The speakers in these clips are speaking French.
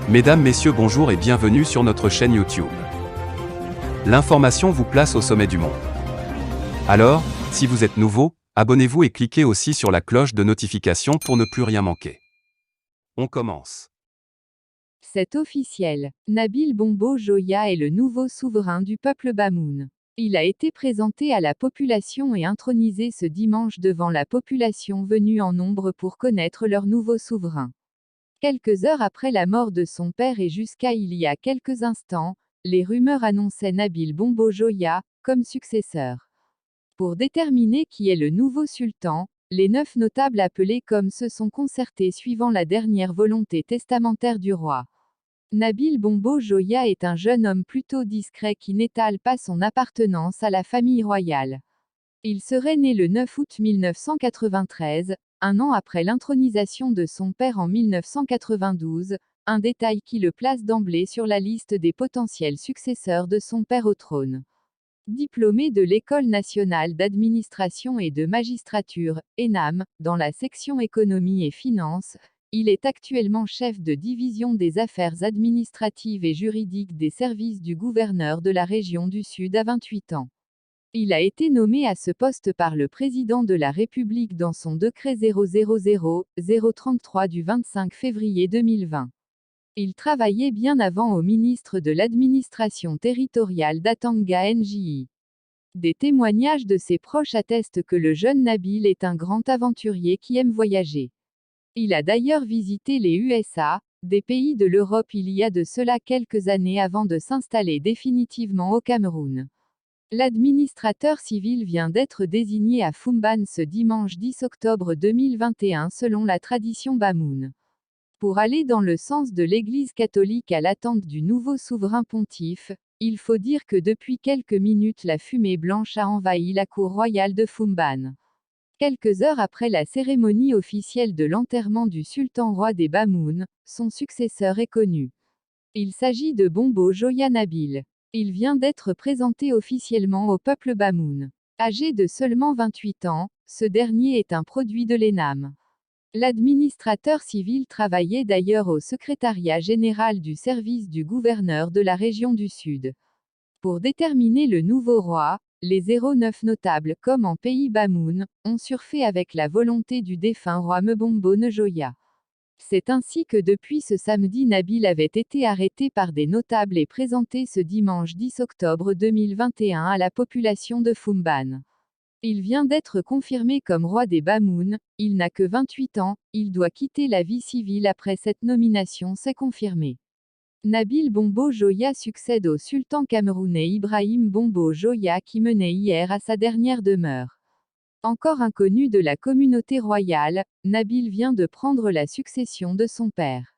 Mesdames, Messieurs, bonjour et bienvenue sur notre chaîne YouTube. L'information vous place au sommet du monde. Alors, si vous êtes nouveau, abonnez-vous et cliquez aussi sur la cloche de notification pour ne plus rien manquer. On commence. C'est officiel. Nabil Bongo Joya est le nouveau souverain du peuple Bamoun. Il a été présenté à la population et intronisé ce dimanche devant la population venue en nombre pour connaître leur nouveau souverain. Quelques heures après la mort de son père et jusqu'à il y a quelques instants, les rumeurs annonçaient Nabil Bongo Joya comme successeur. Pour déterminer qui est le nouveau sultan, les 9 notables appelés comme se sont concertés suivant la dernière volonté testamentaire du roi. Nabil Bongo Joya est un jeune homme plutôt discret qui n'étale pas son appartenance à la famille royale. Il serait né le 9 août 1993, un an après l'intronisation de son père en 1992, un détail qui le place d'emblée sur la liste des potentiels successeurs de son père au trône. Diplômé de l'École nationale d'administration et de magistrature, ENAM, dans la section économie et finances, il est actuellement chef de division des affaires administratives et juridiques des services du gouverneur de la région du Sud à 28 ans. Il a été nommé à ce poste par le président de la République dans son décret 000-033 du 25 février 2020. Il travaillait bien avant au ministre de l'administration territoriale d'Atanga NJI. Des témoignages de ses proches attestent que le jeune Nabil est un grand aventurier qui aime voyager. Il a d'ailleurs visité les USA, des pays de l'Europe il y a de cela quelques années avant de s'installer définitivement au Cameroun. L'administrateur civil vient d'être désigné à Fumban ce dimanche 10 octobre 2021 selon la tradition Bamoun. Pour aller dans le sens de l'Église catholique à l'attente du nouveau souverain pontife, il faut dire que depuis quelques minutes la fumée blanche a envahi la cour royale de Fumban. Quelques heures après la cérémonie officielle de l'enterrement du sultan roi des Bamoun, son successeur est connu. Il s'agit de Bongo Joya Nabil. Il vient d'être présenté officiellement au peuple Bamoun. Âgé de seulement 28 ans, ce dernier est un produit de l'ENAM. L'administrateur civil travaillait d'ailleurs au secrétariat général du service du gouverneur de la région du Sud. Pour déterminer le nouveau roi, les 09 notables comme en pays Bamoun, ont surfé avec la volonté du défunt roi Mbombo Njoya. C'est ainsi que depuis ce samedi Nabil avait été arrêté par des notables et présenté ce dimanche 10 octobre 2021 à la population de Fumban. Il vient d'être confirmé comme roi des Bamoun, il n'a que 28 ans, il doit quitter la vie civile après cette nomination s'est confirmée. Nabil Bongo Joya succède au sultan camerounais Ibrahim Bongo Joya qui menait hier à sa dernière demeure. Encore inconnu de la communauté royale, Nabil vient de prendre la succession de son père.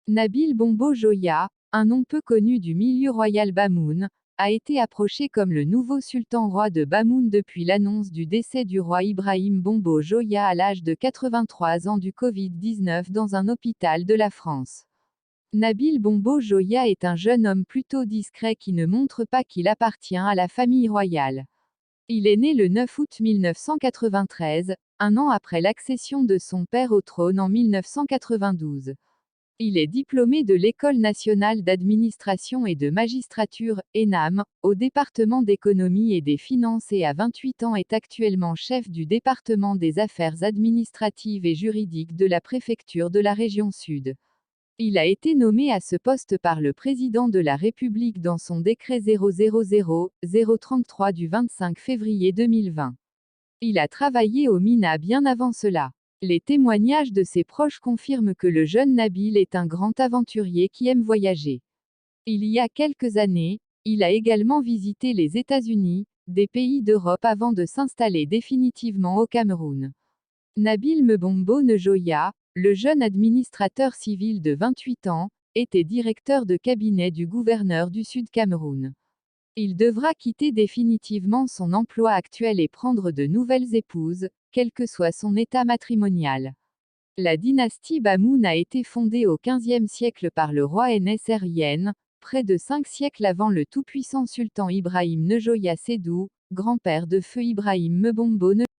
Nabil Bongo Joya, un nom peu connu du milieu royal Bamoun, a été approché comme le nouveau sultan roi de Bamoun depuis l'annonce du décès du roi Ibrahim Bongo Joya à l'âge de 83 ans du Covid-19 dans un hôpital de la France. Nabil Bongo Joya est un jeune homme plutôt discret qui ne montre pas qu'il appartient à la famille royale. Il est né le 9 août 1993, un an après l'accession de son père au trône en 1992. Il est diplômé de l'École nationale d'administration et de magistrature, ENAM, au département d'économie et des finances et à 28 ans est actuellement chef du département des affaires administratives et juridiques de la préfecture de la région Sud. Il a été nommé à ce poste par le président de la République dans son décret 000-033 du 25 février 2020. Il a travaillé au MINA bien avant cela. Les témoignages de ses proches confirment que le jeune Nabil est un grand aventurier qui aime voyager. Il y a quelques années, il a également visité les États-Unis, des pays d'Europe avant de s'installer définitivement au Cameroun. Nabil Mbombo Njoya, le jeune administrateur civil de 28 ans, était directeur de cabinet du gouverneur du Sud Cameroun. Il devra quitter définitivement son emploi actuel et prendre de nouvelles épouses, quel que soit son état matrimonial. La dynastie Bamoun a été fondée au XVe siècle par le roi Nsryn, près de 5 siècles avant le tout-puissant sultan Ibrahim Njoya Sédou, grand-père de feu Ibrahim Mbombo Njoya.